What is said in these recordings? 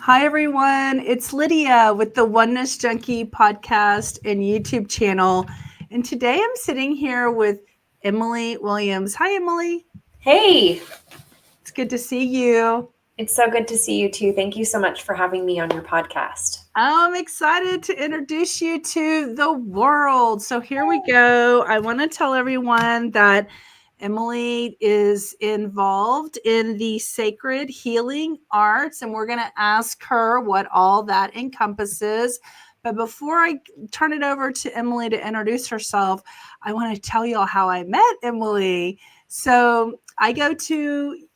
Hi, everyone. It's Lydia with the Oneness Junkie podcast and YouTube channel. And today I'm sitting here with Emily Williams. Hi, Emily. Hey, It's good to see you. it's so good to see you too. Thank you so much for having me on your podcast. I'm excited to introduce you to the world. So here we go. I want to tell everyone that Emily is involved in the sacred healing arts, and we're going to ask her what all that encompasses. But before I turn it over to Emily to introduce herself, I want to tell y'all how I met Emily. So I go to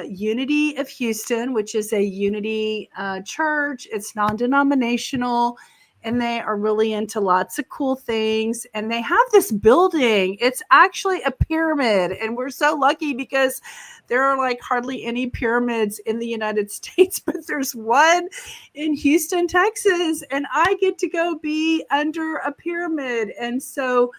Unity of Houston, which is a Unity church. It's non denominational and they are really into lots of cool things. And they have this building. It's actually a pyramid. And we're so lucky because there are like hardly any pyramids in the United States, but there's one in Houston, Texas. And I get to go be under a pyramid. And so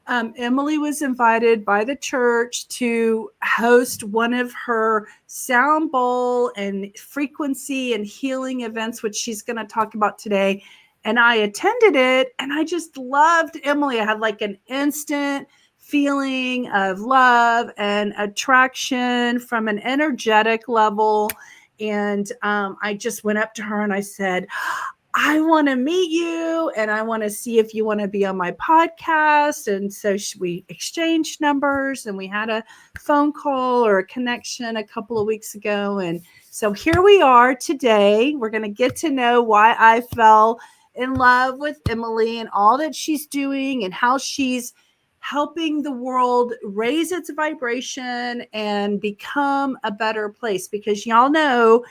Emily was invited by the church to host one of her sound bowl and frequency and healing events, which she's going to talk about today. And I attended it and I just loved Emily. I had like an instant feeling of love and attraction from an energetic level. And I just went up to her and I said, I want to meet you and I want to see if you want to be on my podcast. And so we exchanged numbers and we had a phone call or a connection a couple of weeks ago. And so here we are today. We're going to get to know why I fell in love with Emily and all that she's doing and how she's helping the world raise its vibration and become a better place. Because y'all know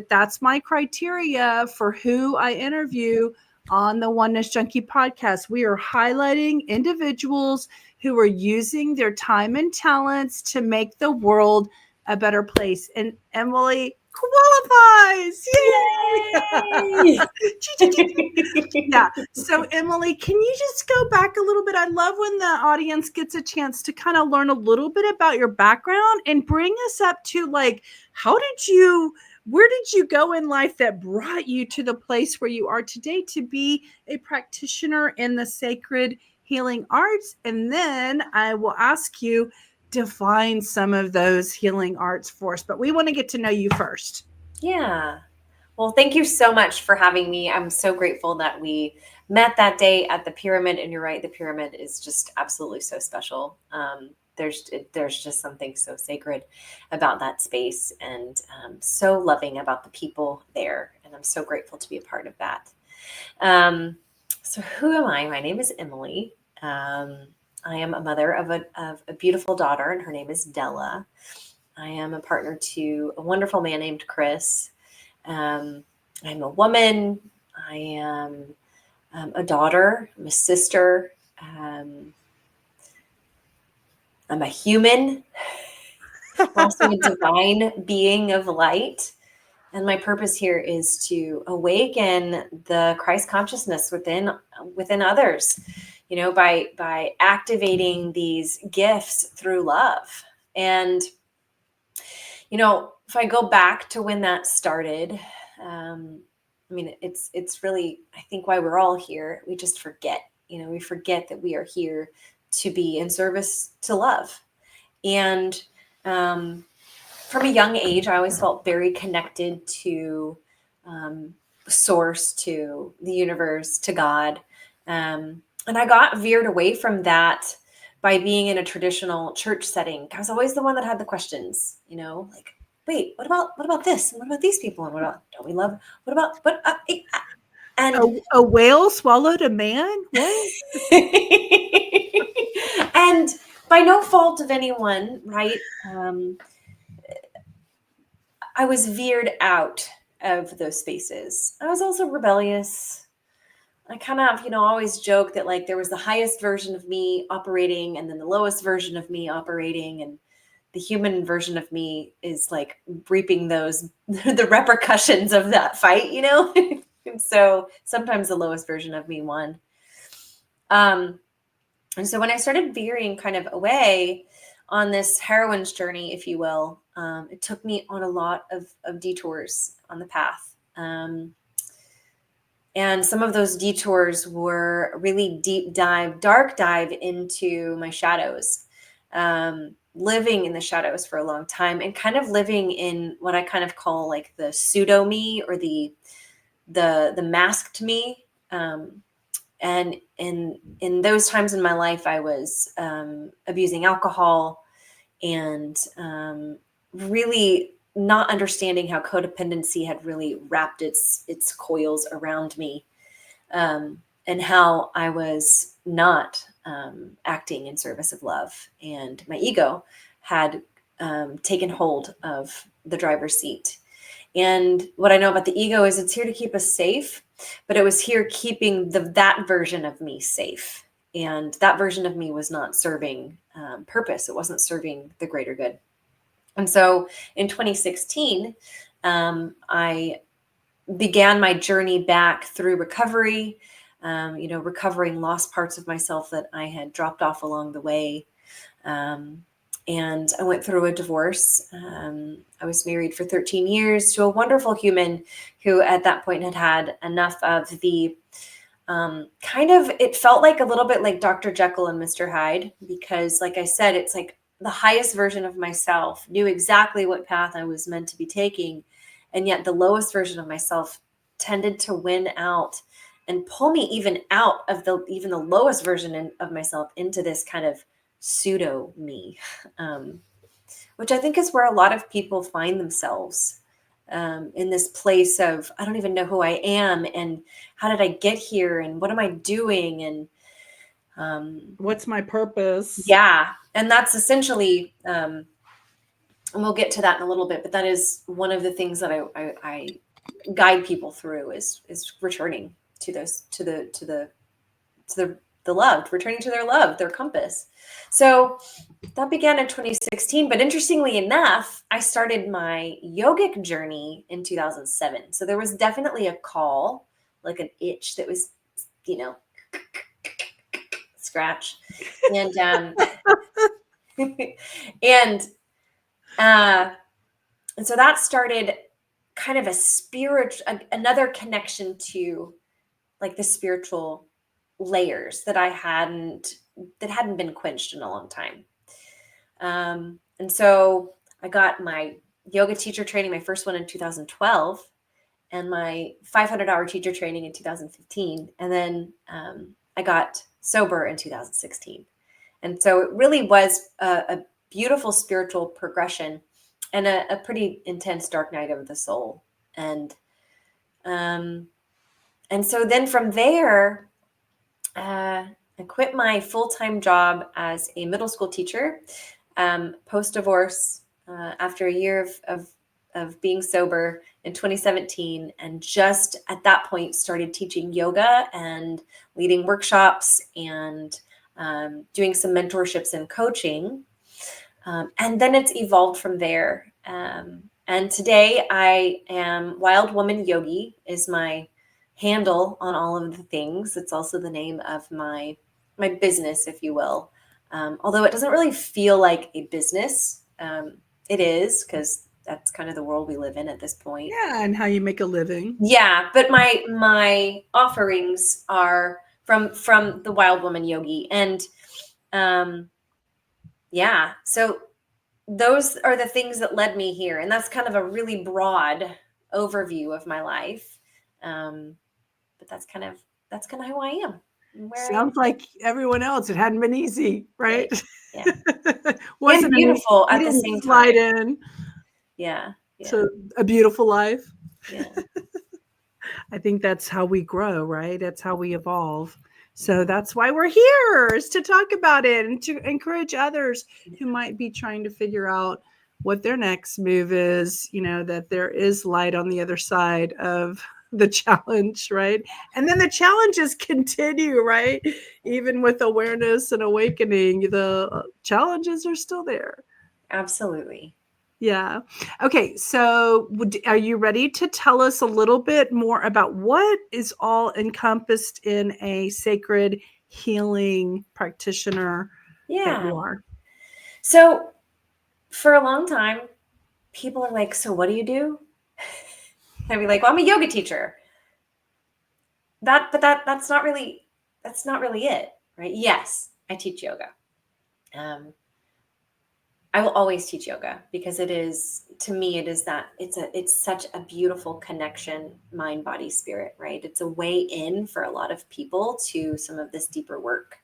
that's my criteria for who I interview on the Oneness Junkie podcast. We are highlighting individuals who are using their time and talents to make the world a better place. And Emily qualifies. Yay! Yeah. So, Emily, can you just go back a little bit? I love when the audience gets a chance to kind of learn a little bit about your background and bring us up to like, where did you go in life that brought you to the place where you are today to be a practitioner in the sacred healing arts? And then I will ask you define some of those healing arts for us, but we want to get to know you first. Yeah. Well, thank you so much for having me. I'm so grateful that we met that day at the pyramid. And you're right, the pyramid is just absolutely so special. There's just something so sacred about that space and so loving about the people there. And I'm so grateful to be a part of that. So who am I? My name is Emily. I am a mother of a beautiful daughter, and her name is Della. I am a partner to a wonderful man named Chris. I'm a woman. I am a daughter. I'm a sister. I'm a human. I'm also a divine being of light. And my purpose here is to awaken the Christ consciousness within others, by activating these gifts through love. And if I go back to when that started, it's really, I think, why we're all here. We just forget, we forget that we are here to be in service to love. And from a young age, I always felt very connected to source, to the universe, to God. And I got veered away from that by being in a traditional church setting. I was always the one that had the questions, like, wait, what about this? And what about these people? And what about, don't we love, what about, what, and a whale swallowed a man? What? And by no fault of anyone, right? I was veered out of those spaces. I was also rebellious. I kind of, always joke that like there was the highest version of me operating and then the lowest version of me operating, and the human version of me is like reaping the repercussions of that fight, And so sometimes the lowest version of me won. And so when I started veering kind of away on this heroine's journey, if you will, it took me on a lot of detours on the path. And some of those detours were really deep dive, dark dive into my shadows, living in the shadows for a long time and kind of living in what I kind of call like the pseudo me or the masked me. And in those times in my life, I was abusing alcohol and really not understanding how codependency had really wrapped its coils around me, and how I was not acting in service of love, and my ego had taken hold of the driver's seat. And what I know about the ego is it's here to keep us safe, but it was here keeping that version of me safe. And that version of me was not serving purpose. It wasn't serving the greater good. And so in 2016, I began my journey back through recovery, recovering lost parts of myself that I had dropped off along the way. And I went through a divorce. I was married for 13 years to a wonderful human who at that point had had enough of the it felt like a little bit like Dr. Jekyll and Mr. Hyde, because like I said, it's like the highest version of myself knew exactly what path I was meant to be taking. And yet the lowest version of myself tended to win out and pull me even out of even the lowest version of myself into this kind of pseudo me, which I think is where a lot of people find themselves, in this place of, I don't even know who I am and how did I get here and what am I doing? And what's my purpose? yeah. And that's essentially, and we'll get to that in a little bit, but that is one of the things that I guide people through is returning to the loved, returning to their love, their compass. So that began in 2016, but interestingly enough, I started my yogic journey in 2007. So there was definitely a call, like an itch that was, scratch. And and so that started kind of a another connection to like the spiritual layers that hadn't been quenched in a long time. And so I got my yoga teacher training, my first one in 2012, and my 500-hour teacher training in 2015. And then I got sober in 2016. And so it really was a beautiful spiritual progression and a pretty intense dark night of the soul. And so then from there, I quit my full-time job as a middle school teacher, post-divorce, after a year of being sober in 2017, and just at that point started teaching yoga and leading workshops and doing some mentorships and coaching. And then it's evolved from there. And today I am Wild Woman Yogi is my handle on all of the things. It's also the name of my business, if you will. Although it doesn't really feel like a business. It is, because that's kind of the world we live in at this point. Yeah, and how you make a living. Yeah, but my offerings are from the Wild Woman Yogi. And yeah, so those are the things that led me here. And that's kind of a really broad overview of my life. But that's kind of who I am. Sounds like everyone else. It hadn't been easy, right? Yeah. Wasn't and beautiful at the same slide time. in. Yeah. To a beautiful life. Yeah. I think that's how we grow, right? That's how we evolve. So that's why we're here, is to talk about it and to encourage others who might be trying to figure out what their next move is, that there is light on the other side of the challenge, right? And then the challenges continue, right? Even with awareness and awakening, the challenges are still there. Absolutely. Yeah. Okay. So are you ready to tell us a little bit more about what is all encompassed in a sacred healing practitioner that you are? So for a long time, people are like, so what do you do? I'd be like, well, I'm a yoga teacher. That's not really it, right? Yes, I teach yoga. I will always teach yoga because it is, to me, it is that it's such a beautiful connection, mind, body, spirit, right? It's a way in for a lot of people to some of this deeper work.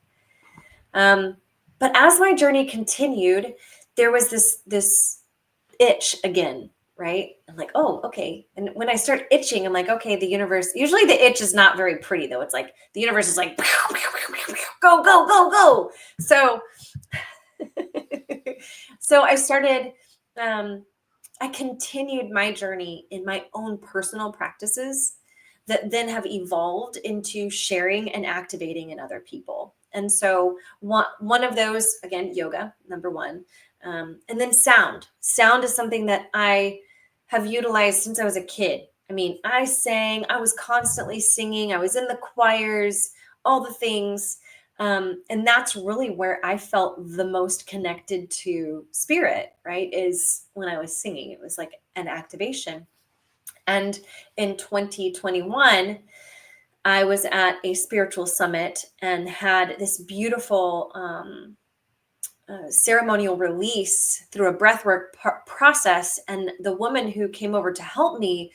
But as my journey continued, there was this itch again, right? I'm like, oh, okay. And when I start itching, I'm like, okay, the universe, usually the itch is not very pretty though. It's like the universe is like, go, go, go, go. So, so I started, I continued my journey in my own personal practices that then have evolved into sharing and activating in other people. And so one of those, again, yoga, number one. And then sound. Sound is something that I have utilized since I was a kid. I mean, I sang, I was constantly singing, I was in the choirs, all the things. And that's really where I felt the most connected to spirit, right? Is when I was singing. It was like an activation. And in 2021, I was at a spiritual summit and had this beautiful ceremonial release through a breathwork process. And the woman who came over to help me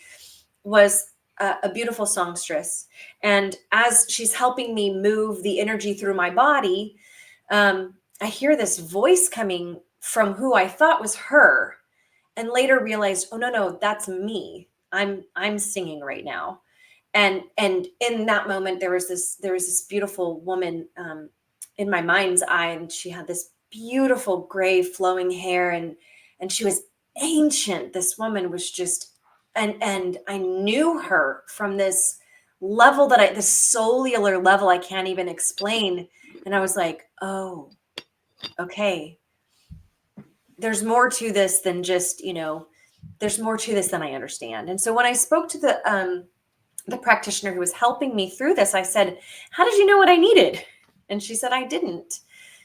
was a beautiful songstress. And as she's helping me move the energy through my body, I hear this voice coming from who I thought was her, and later realized, oh no, that's me. I'm singing right now. And in that moment, there was this beautiful woman in my mind's eye, and she had this beautiful gray flowing hair, and she was ancient. This woman was just, and I knew her from this level this cellular level I can't even explain. And I was like, oh, okay, there's more to this than just, there's more to this than I understand. And so when I spoke to the practitioner who was helping me through this, I said, how did you know what I needed? And she said, I didn't.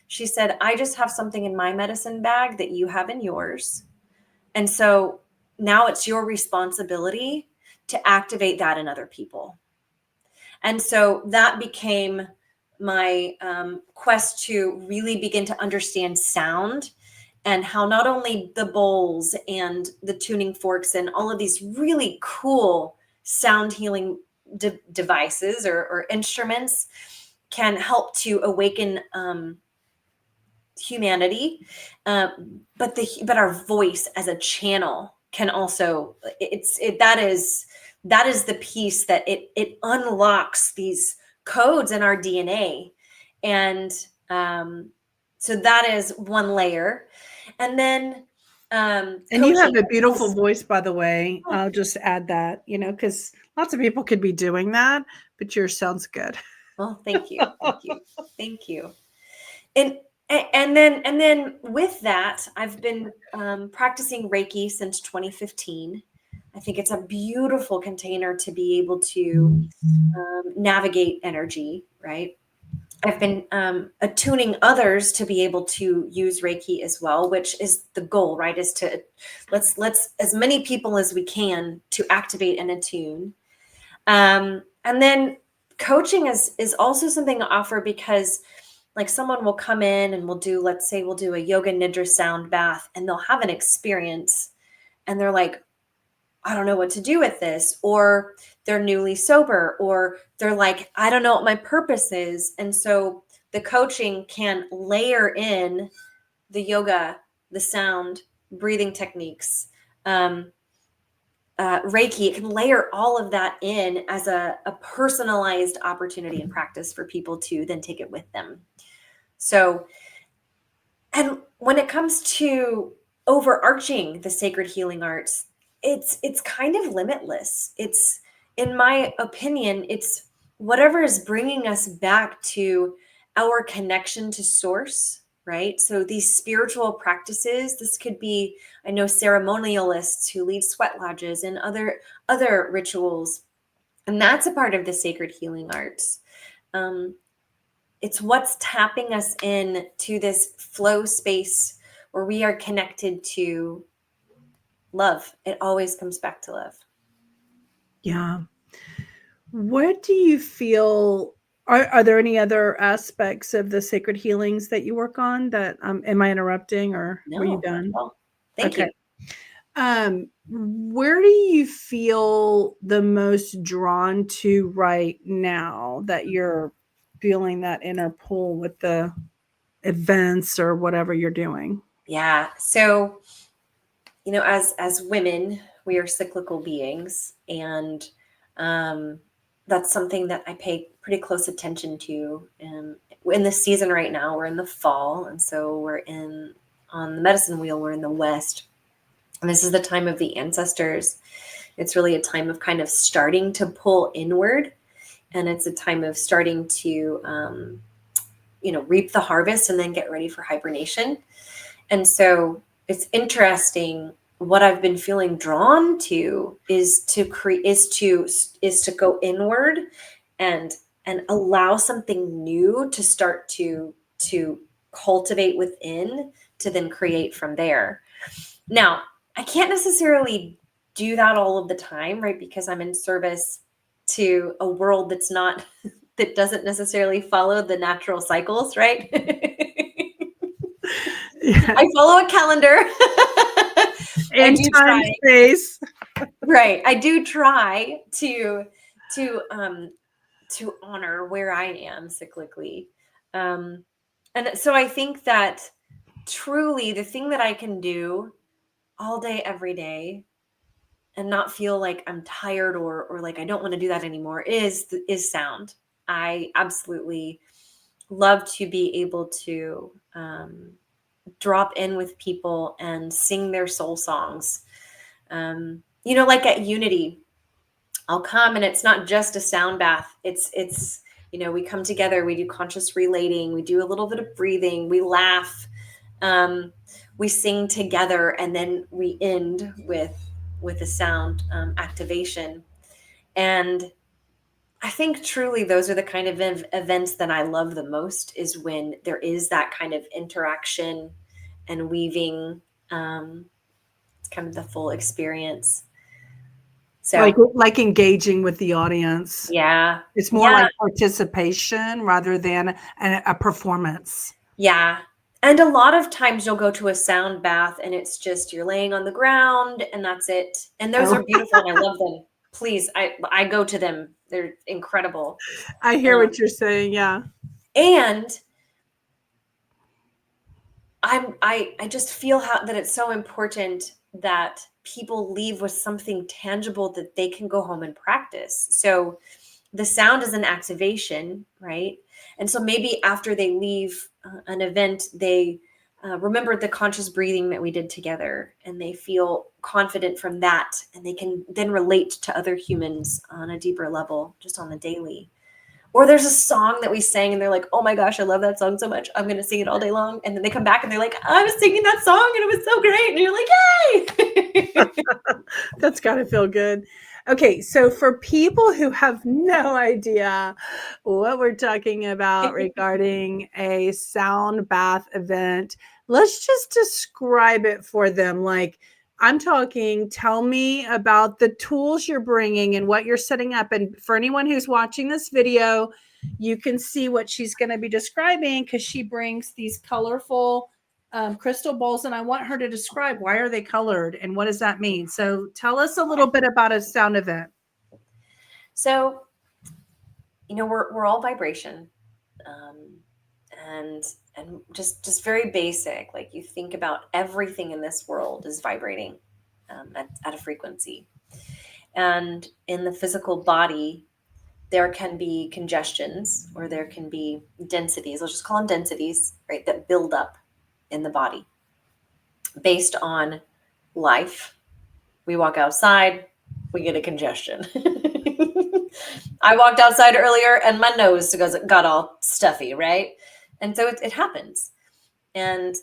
She said, I just have something in my medicine bag that you have in yours. And so now it's your responsibility to activate that in other people. And so that became my quest to really begin to understand sound, and how not only the bowls and the tuning forks and all of these really cool sound healing devices or instruments can help to awaken humanity, but our voice as a channel can also, that is the piece that it unlocks these codes in our DNA. And so that is one layer. And then And you coaching. have a beautiful voice, by the way. I'll just add that, because lots of people could be doing that, but yours sounds good. Well, thank you. Thank you. Thank you. And then with that, I've been practicing Reiki since 2015. I think it's a beautiful container to be able to navigate energy, right? I've been attuning others to be able to use Reiki as well, which is the goal, right? Is to let's as many people as we can to activate and attune. And then coaching is also something to offer, because like someone will come in and let's say we'll do a yoga nidra sound bath, and they'll have an experience and they're like, I don't know what to do with this, or they're newly sober, or they're like, I don't know what my purpose is. And so the coaching can layer in the yoga, the sound, breathing techniques, Reiki. It can layer all of that in as a personalized opportunity and practice for people to then take it with them. So, and when it comes to overarching the sacred healing arts, it's kind of limitless. It's, in my opinion, it's whatever is bringing us back to our connection to source, right? So these spiritual practices, this could be, I know ceremonialists who lead sweat lodges and other rituals, and that's a part of the sacred healing arts. It's what's tapping us in to this flow space where we are connected to love. It always comes back to love. Yeah. What do you feel? Are there any other aspects of the sacred healings that you work on that am I interrupting or were you No, not at done? all. Thank Okay. you. Where do you feel the most drawn to right now that you're feeling that inner pull with the events or whatever you're doing? Yeah. So, as women, we are cyclical beings, and um, that's something that I pay pretty close attention to. And in this season right now, we're in the fall, and so we're in on the medicine wheel. We're in the west, and this is the time of the ancestors. It's really a time of kind of starting to pull inward, and it's a time of starting to reap the harvest and then get ready for hibernation. And so it's interesting. What I've been feeling drawn to is to create is to go inward and allow something new to start to cultivate within, to then create from there. Now, I can't necessarily do that all of the time, right? Because I'm in service to a world that's not that doesn't necessarily follow the natural cycles, right? Yeah. I follow a calendar. I In do time, try, space. right. I do try to honor where I am cyclically. And so I think that truly the thing that I can do all day, every day, and not feel like I'm tired or like I don't want to do that anymore is sound. I absolutely love to be able to drop in with people and sing their soul songs. Like at Unity, I'll come and it's not just a sound bath. It's we come together, we do conscious relating, we do a little bit of breathing, we laugh, we sing together, and then we end with a sound activation. And I think truly those are the kind of events that I love the most, is when there is that kind of interaction and weaving. It's kind of the full experience. Like So engaging with the audience. yeah, It's more yeah, like participation rather than a performance. yeah. And a lot of times you'll go to a sound bath and it's just you're laying on the ground and that's it. And those Oh, are beautiful and I love them. Please, I go to them. They're incredible. I hear Um, what you're saying. Yeah. and I just feel that it's so important that people leave with something tangible that they can go home and practice. So the sound is an activation, right? And so maybe after they leave an event, they remember the conscious breathing that we did together, and they feel confident from that, and they can then relate to other humans on a deeper level, just on the daily. Or there's a song that we sang and they're like, oh my gosh, I love that song so much, I'm going to sing it all day long. And then they come back and they're like, I was singing that song and it was so great. And you're like, yay. That's got to feel good. Okay, so for people who have no idea what we're talking about regarding a sound bath event, let's just describe it for them. Like, I'm talking, tell me about the tools you're bringing and what you're setting up. And for anyone who's watching this video, you can see what she's going to be describing because she brings these colorful crystal bowls, and I want her to describe why are they colored and what does that mean. So tell us a little bit about a sound event. So, we're all vibration. Um, and just very basic, like you think about everything in this world is vibrating at a frequency. And in the physical body, there can be congestions or there can be densities. Let's just call them densities, right? That build up in the body based on life. We walk outside, we get a congestion. I walked outside earlier and my nose got all stuffy, right? And so it happens. And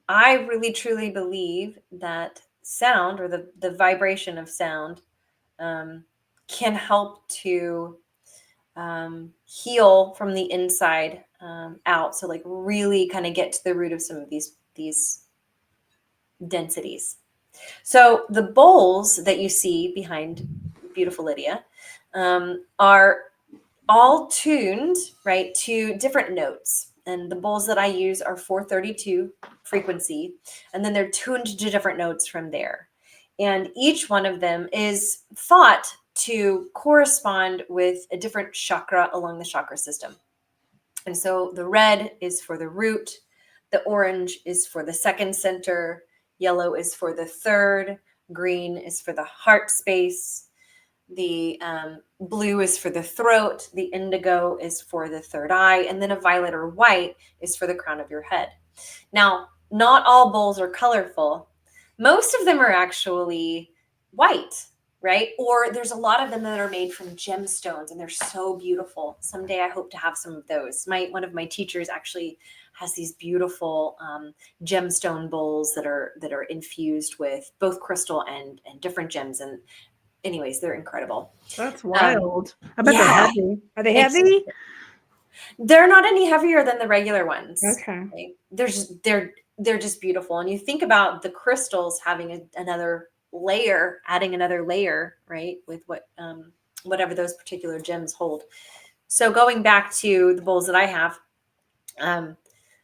I really truly believe that sound, or the vibration of sound, can help to heal from the inside out. So like really kind of get to the root of some of these densities. So the bowls that you see behind beautiful Lydia, are all tuned, right, to different notes. And the bowls that I use are 432 frequency, and then they're tuned to different notes from there. And each one of them is thought to correspond with a different chakra along the chakra system. And so the red is for the root, the orange is for the second center, yellow is for the third, green is for the heart space, the blue is for the throat, the indigo is for the third eye, and then a violet or white is for the crown of your head. Now, not all bowls are colorful. Most of them are actually white, right? Or there's a lot of them that are made from gemstones and they're so beautiful. Someday I hope to have some of those. One of my teachers actually has these beautiful gemstone bowls that are infused with both crystal and different gems. And anyways, they're incredible. That's wild. I bet they're Yeah, heavy. Are they heavy? they're not any heavier than the regular ones. Okay. Right? They're just beautiful. And you think about the crystals having another layer, adding another layer, right? With whatever those particular gems hold. So going back to the bowls that I have,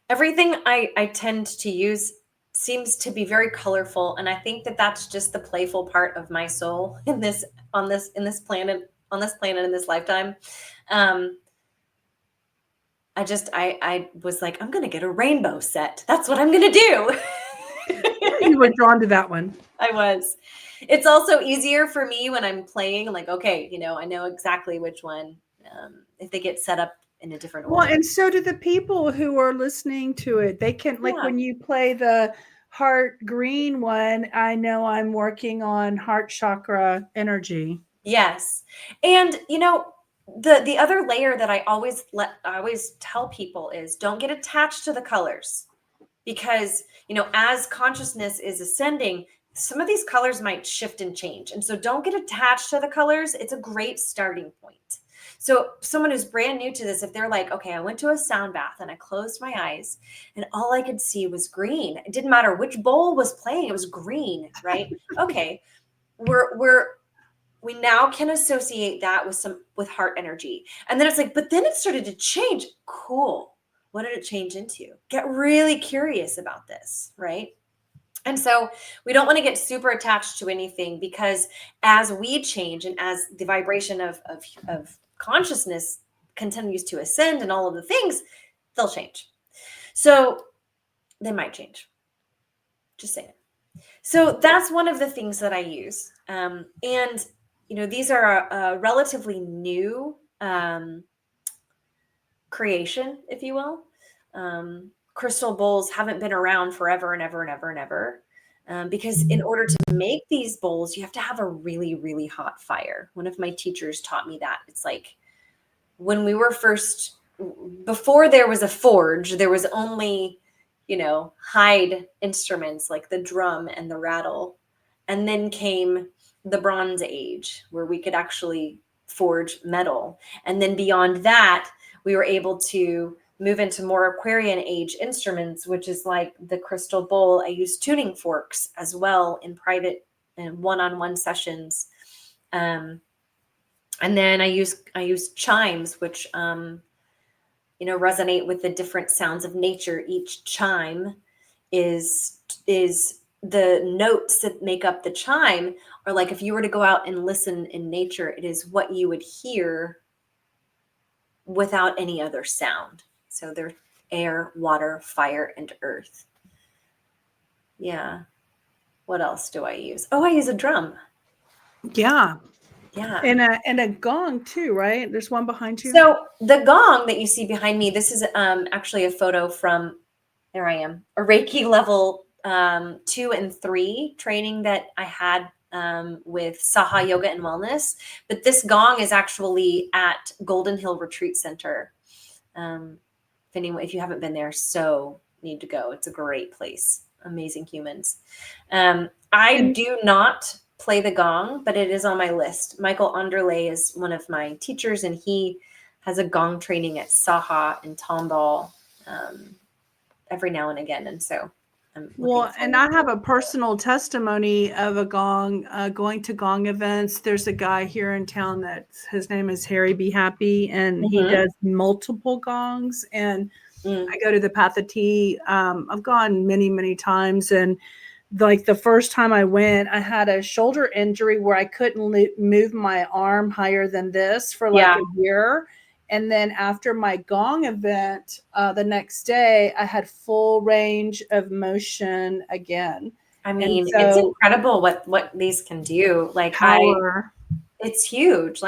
everything I tend to use seems to be very colorful, and I think that that's just the playful part of my soul in this planet in this lifetime. I was like, I'm gonna get a rainbow set. That's what I'm gonna do. You were drawn to that one. I was. It's also easier for me when I'm playing. Like, okay, I know exactly which one. If they get set up in a different order. Well, and so do the people who are listening to it. They can, like, Yeah. when you play the heart green one, I know I'm working on heart chakra energy. Yes. And the other layer that I always tell people is don't get attached to the colors, because as consciousness is ascending, some of these colors might shift and change. And so don't get attached to the colors. It's a great starting point. So someone who's brand new to this, if they're like, okay, I went to a sound bath and I closed my eyes and all I could see was green. It didn't matter which bowl was playing, it was green, right? Okay. We now can associate that with heart energy. And then it's like, but then it started to change. Cool. What did it change into? Get really curious about this, right? And so we don't want to get super attached to anything, because as we change and as the vibration of consciousness continues to ascend and all of the things, they'll change. So they might change. Just saying. So that's one of the things that I use. And these are a relatively new creation, if you will. Crystal bowls haven't been around forever and ever and ever and ever. Because in order to make these bowls, you have to have a really, really hot fire. One of my teachers taught me that. It's like when we were before there was a forge, there was only, hide instruments like the drum and the rattle. And then came the Bronze Age, where we could actually forge metal. And then beyond that, we were able to move into more Aquarian Age instruments, which is like the crystal bowl. I use tuning forks as well in private and one-on-one sessions. And then I use chimes, which resonate with the different sounds of nature. Each chime is the notes that make up the chime, or like if you were to go out and listen in nature, it is what you would hear without any other sound. So they're air, water, fire, and earth. Yeah. What else do I use? Oh, I use a drum. Yeah. Yeah. And a gong too, right? There's one behind you. So the gong that you see behind me, this is actually a photo from, there I am, a Reiki level 2 and 3 training that I had with Saha Yoga and Wellness. But this gong is actually at Golden Hill Retreat Center. If you haven't been there, so need to go. It's a great place. Amazing humans. I do not play the gong, but it is on my list. Michael Underlay is one of my teachers, and he has a gong training at Saha in Tomball every now and again. And so I'm looking Well, and forward I to have a personal testimony of a gong, going to gong events. There's a guy here in town that his name is Harry Be Happy, and he it. does multiple gongs. And Mm, I go to the Path of Tea. I've gone many, many times, and like the first time I went, I had a shoulder injury where I couldn't move my arm higher than this for like yeah. a year. And then after my gong event, the next day, I had full range of motion again. I And mean, it's so incredible what these can do. power. It's huge.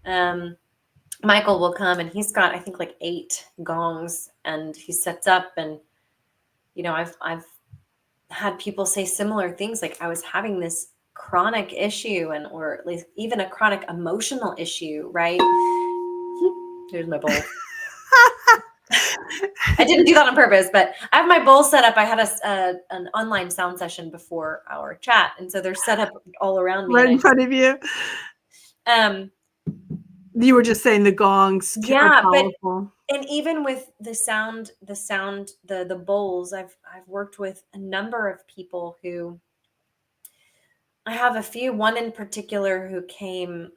Um, Michael will come and he's got, I think, like 8 gongs, and he sets up, and I've had people say similar things. Like, I was having this chronic issue, and or at least even a chronic emotional issue, right? Here's my bowl. I didn't do that on purpose, but I have my bowl set up. I had an online sound session before our chat, and so they're set up all around me. Right And in front of you. um, You were just saying the gongs are yeah, but powerful. and even with the bowls, I've worked with a number of people who, I have a few, one in particular who came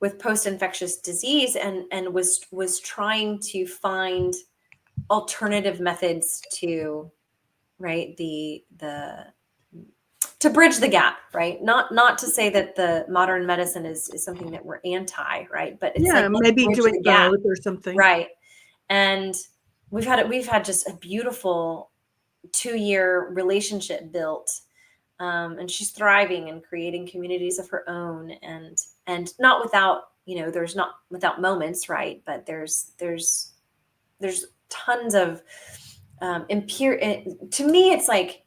with post-infectious disease, and was trying to find alternative methods to, right, the to bridge the gap, right? Not to say that the modern medicine is something that we're anti, right? But it's like, Yeah, let's maybe bridge doing the gap, both or something. right? And we've had just a beautiful 2-year relationship built, and she's thriving and creating communities of her own, and not without, there's not without moments, right? But there's tons of to me, it's like,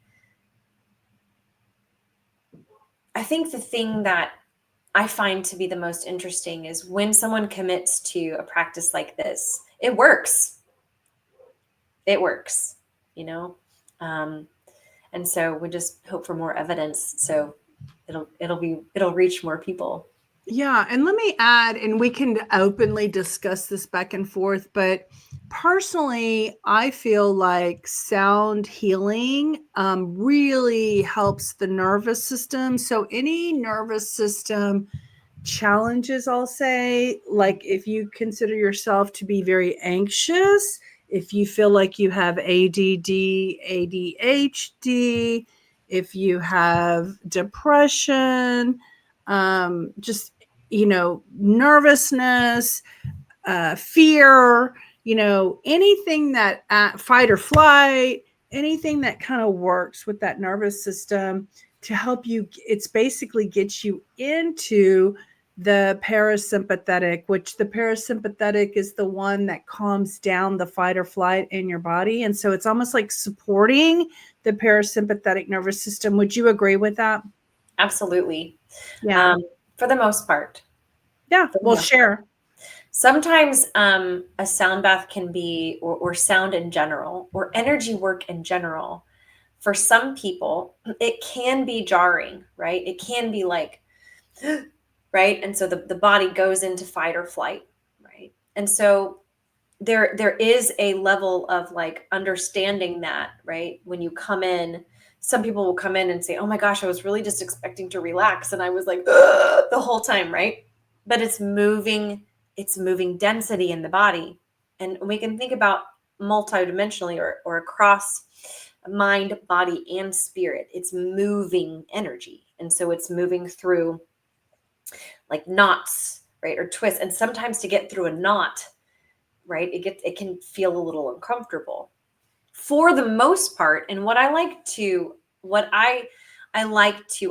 I think the thing that I find to be the most interesting is when someone commits to a practice like this, it works. It works, you know? Um, and so we just hope for more evidence. So it'll reach more people. Yeah, and let me add, and we can openly discuss this back and forth, but personally, I feel like sound healing really helps the nervous system. So, any nervous system challenges, I'll say, like if you consider yourself to be very anxious, if you feel like you have ADD, ADHD, if you have depression, just, nervousness, fear, anything that fight or flight, anything that kind of works with that nervous system to help you. It's basically gets you into the parasympathetic, which the parasympathetic is the one that calms down the fight or flight in your body. And so it's almost like supporting the parasympathetic nervous system. Would you agree with that? Absolutely. Yeah. Um, for the most part. Yeah. For the Well, most part. share. Sometimes a sound bath can be, or sound in general, or energy work in general, for some people, it can be jarring, right? It can be like, right? And so the body goes into fight or flight, right? And so there is a level of like understanding that, right? When you come in, some people will come in and say, "Oh my gosh, I was really just expecting to relax," and I was like, "Ugh," the whole time, right? But it's moving density in the body, and we can think about multidimensionally, or across mind, body, and spirit. It's moving energy, and so it's moving through like knots, right, or twists, and sometimes to get through a knot, right, it can feel a little uncomfortable for the most part. And what I like to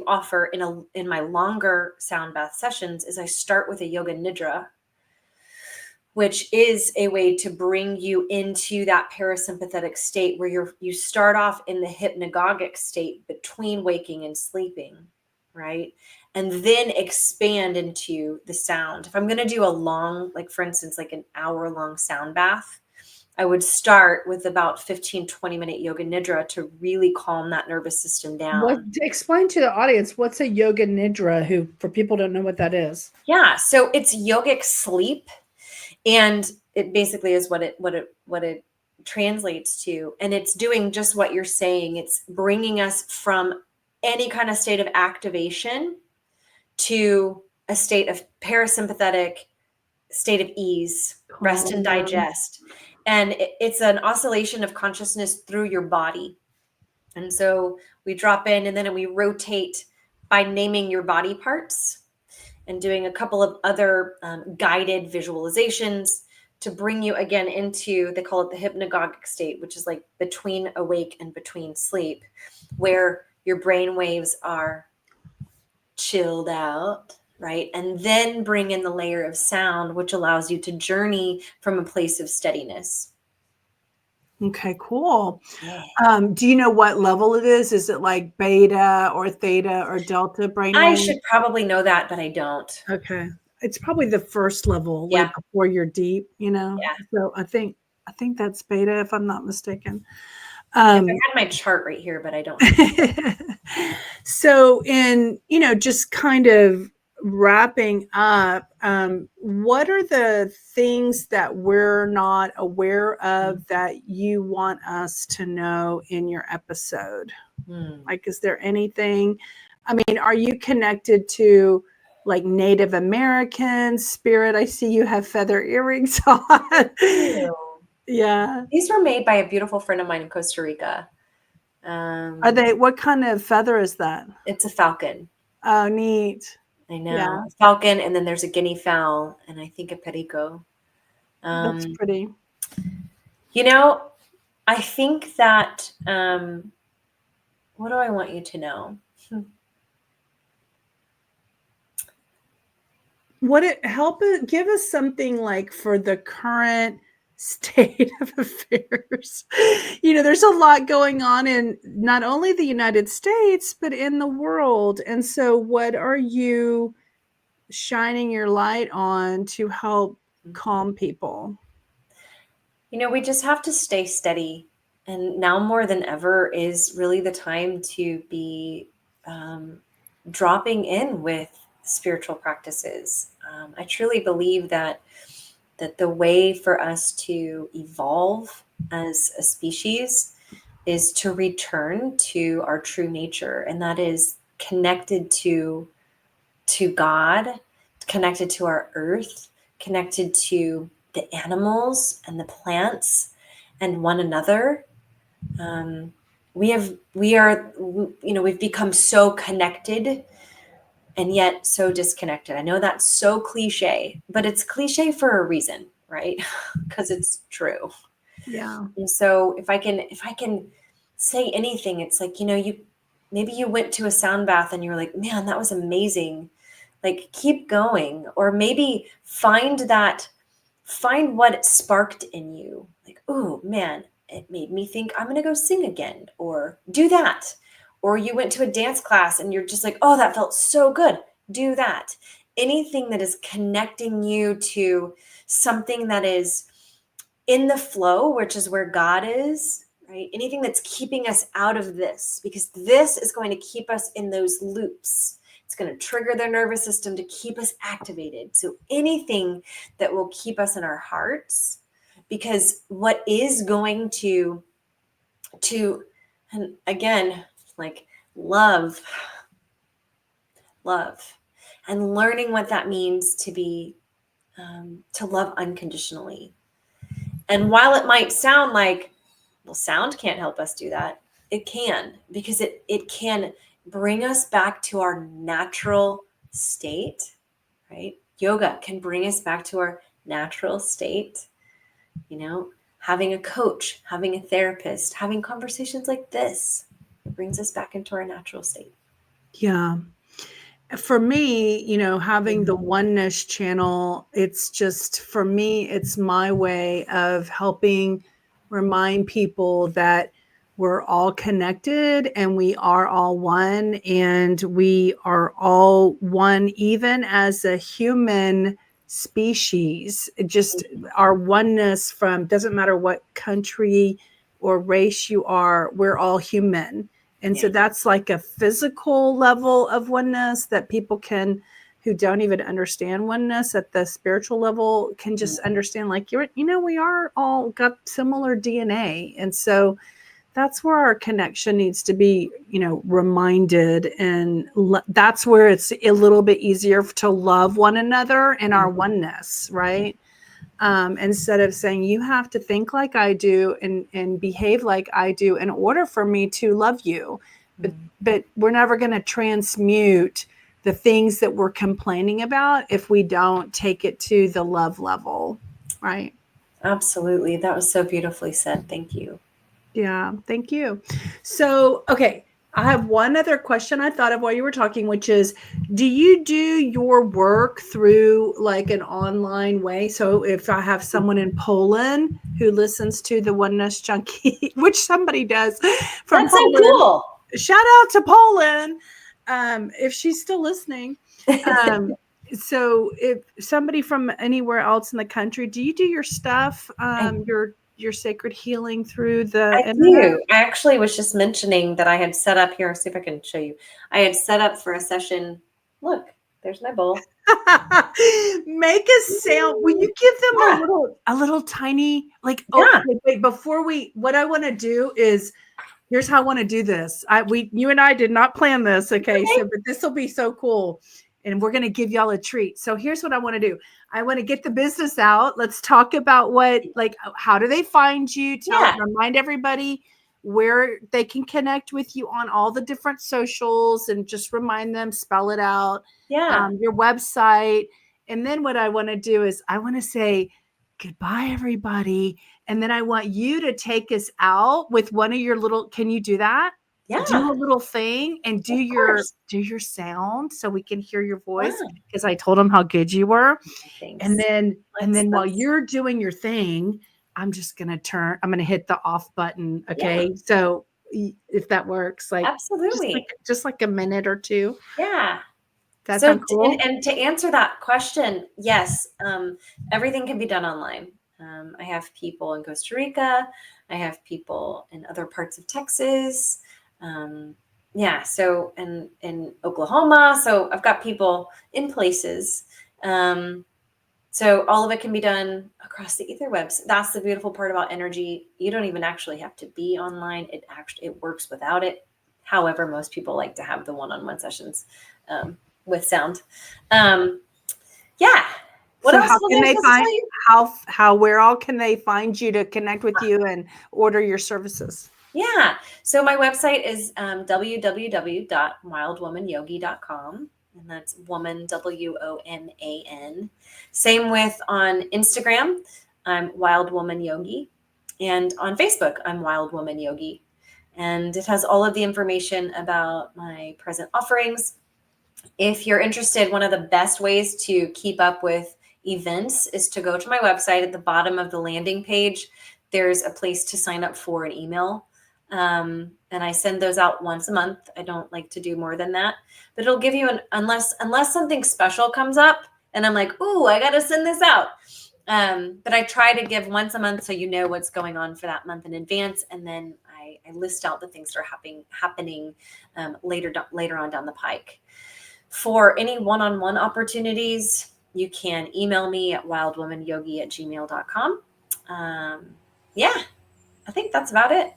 offer in my longer sound bath sessions is I start with a yoga nidra, which is a way to bring you into that parasympathetic state where you start off in the hypnagogic state between waking and sleeping, right? And then expand into the sound. If I'm going to do a long, like for instance, like an hour-long sound bath, I would start with about 15-20 minute yoga nidra to really calm that nervous system What down. explain to the audience what's a yoga nidra, who for people don't know what that is. Yeah, so it's yogic sleep, and it basically is what it translates to. And it's doing just what you're saying. It's bringing us from any kind of state of activation to a state of parasympathetic, state of ease, rest and digest. And it's an oscillation of consciousness through your body. And so we drop in and then we rotate by naming your body parts and doing a couple of other guided visualizations to bring you again into, they call it the hypnagogic state, which is like between awake and between sleep, where your brain waves are chilled out, right? And then bring in the layer of sound, which allows you to journey from a place of steadiness. Okay, cool. Yeah. Do you know what level it is? Is it like beta or theta or delta I brainwave? should probably know that, but I don't. Okay. It's probably the first level, Yeah. like before you're deep, you know? Yeah. So I think that's beta, if I'm not mistaken. I had my chart right here, but I don't have it. So in, just kind of wrapping up, what are the things that we're not aware of that you want us to know in your episode? Like, is there anything, I mean, are you connected to like Native American spirit? I see you have feather earrings on. Ew. Yeah. These were made by a beautiful friend of mine in Costa Rica. Are they, what kind of feather is that? It's a falcon. Oh, neat. I know. Yeah. A falcon, and then there's a guinea fowl, and I think a perico. That's pretty. You know, I think that, what do I want you to know? Would it help it give us something like for the current state of affairs? There's a lot going on in not only the United States, but in the world. And so what are you shining your light on to help calm people? We just have to stay steady. And now more than ever is really the time to be dropping in with spiritual practices. I truly believe that the way for us to evolve as a species is to return to our true nature, and that is connected to God, connected to our earth, connected to the animals and the plants and one another. We've become so connected and yet so disconnected. I know that's so cliche, but it's cliche for a reason, right? Because it's true. Yeah. And so if I can say anything, it's like, maybe you went to a sound bath and you were like, man, that was amazing. Like, keep going. Or maybe find what it sparked in you. Like, oh man, it made me think I'm going to go sing again, or do that. Or you went to a dance class and you're just like, oh, that felt so good. Do that. Anything that is connecting you to something that is in the flow, which is where God is, right? Anything that's keeping us out of this, because this is going to keep us in those loops. It's going to trigger their nervous system to keep us activated. So anything that will keep us in our hearts, because what is going to, and again, like love, and learning what that means to be, to love unconditionally. And while it might sound like, well, sound can't help us do that, it can, because it can bring us back to our natural state, right? Yoga can bring us back to our natural state. Having a coach, having a therapist, having conversations like this, it brings us back into our natural state. Yeah. For me, having the Oneness channel, it's just, for me, it's my way of helping remind people that we're all connected and we are all one, and we are all one, even as a human species. Just our oneness, from doesn't matter what country or race you are, we're all human. And so that's like a physical level of oneness that people can who don't even understand oneness at the spiritual level can just understand, like, we are all got similar DNA. And so that's where our connection needs to be, reminded. And that's where it's a little bit easier to love one another in our oneness, right? Instead of saying you have to think like I do and behave like I do in order for me to love you. But we're never going to transmute the things that we're complaining about if we don't take it to the love level, right? Absolutely. That was so beautifully said. Thank you. Yeah, thank you. So, okay, I have one other question I thought of while you were talking, which is, do you do your work through like an online way? So if I have someone in Poland who listens to the Oneness Junkie, which somebody does from That's so Poland, cool. shout out to Poland, if she's still listening. So if somebody from anywhere else in the country, do you do your stuff, your sacred healing through the I internet? do. I actually was just mentioning that I had set up here. See if I can show you. I had set up for a session. Look, there's my bowl. Make a sound. Will you give them Yeah. a little tiny, like, oh, Yeah. okay, wait, before what I want to do is, here's how I want to do this. You and I did not plan this. Okay. Okay. So, but this will be so cool. And we're going to give y'all a treat. So here's what I want to do. I want to get the business out. Let's talk about how do they find you? Yeah. Remind everybody where they can connect with you on all the different socials, and just remind them, spell it out, Yeah. your website. And then what I want to do is I want to say goodbye, everybody. And then I want you to take us out with one of your little, can you do that? Yeah. Do a little thing and do Of your course. sound so we can hear your voice, Wow. because I told them how good you were. And Thanks. then while you're doing your thing, I'm going to hit the off button. Okay. Yeah. So if that works, like Absolutely. just like a minute or two. Yeah. That So, sound cool? and to answer that question, yes, everything can be done online. I have people in Costa Rica. I have people in other parts of Texas. Yeah, so in Oklahoma. So I've got people in places. So all of it can be done across the etherwebs. That's the beautiful part about energy. You don't even actually have to be online. It works without it. However, most people like to have the one-on-one sessions with sound. Yeah. What So else how was can I they supposed to find tell you? where all can they find you to connect with you and order your services? Yeah. So my website is www.wildwomanyogi.com. And that's woman, WOMAN. Same with on Instagram, I'm Wild Woman Yogi. And on Facebook, I'm Wild Woman Yogi. And it has all of the information about my present offerings. If you're interested, one of the best ways to keep up with events is to go to my website. At the bottom of the landing page, there's a place to sign up for an email. And I send those out once a month. I don't like to do more than that, but it'll give you unless something special comes up and I'm like, ooh, I got to send this out. But I try to give once a month so you know what's going on for that month in advance. And then I list out the things that are happening later on down the pike. For any one-on-one opportunities, you can email me at wildwomanyogi@gmail.com. Yeah, I think that's about it.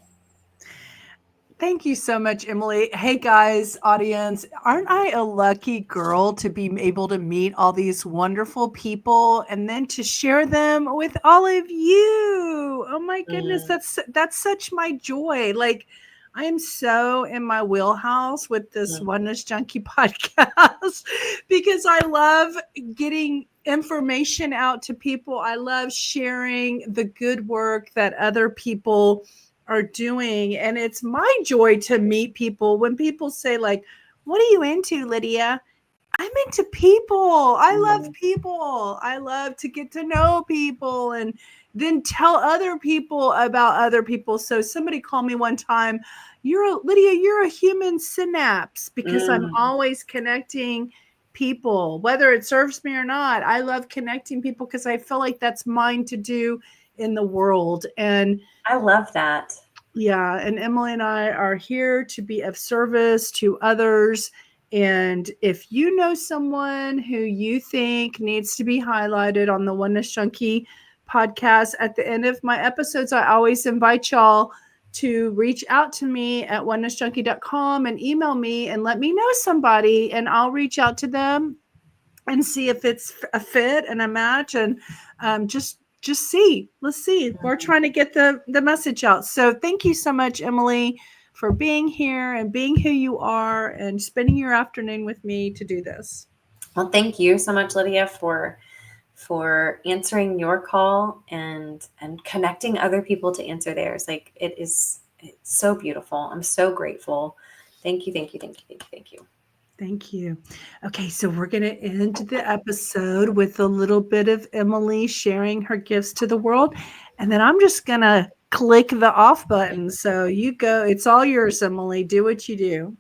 Thank you so much, Emily. Hey guys, audience, aren't I a lucky girl to be able to meet all these wonderful people and then to share them with all of you? Oh my goodness, Mm. that's such my joy. Like, I am so in my wheelhouse with this Mm. Oneness Junkie podcast because I love getting information out to people. I love sharing the good work that other people are doing. And it's my joy to meet people. When people say, like, what are you into, Lydia? I'm into people. I love Mm. people. I love to get to know people and then tell other people about other people. So somebody called me one time, Lydia, you're a human synapse, because I'm Mm. always connecting people, whether it serves me or not. I love connecting people because I feel like that's mine to do in the world. And I love that. yeah, and Emily and I are here to be of service to others And if you know someone who you think needs to be highlighted on the Oneness Junkie podcast, at the end of my episodes, I always invite y'all to reach out to me at onenessjunkie.com and email me and let me know somebody, and I'll reach out to them and see if it's a fit and a match, and just see. Let's see. We're trying to get the message out. So thank you so much, Emily, for being here and being who you are and spending your afternoon with me to do this. Well, thank you so much, Lydia, for answering your call and connecting other people to answer theirs. Like, it's so beautiful. I'm so grateful. Thank you, thank you, thank you, thank you, thank you. Thank you. Okay, so we're going to end the episode with a little bit of Emily sharing her gifts to the world. And then I'm just going to click the off button. So you go. It's all yours, Emily. Do what you do.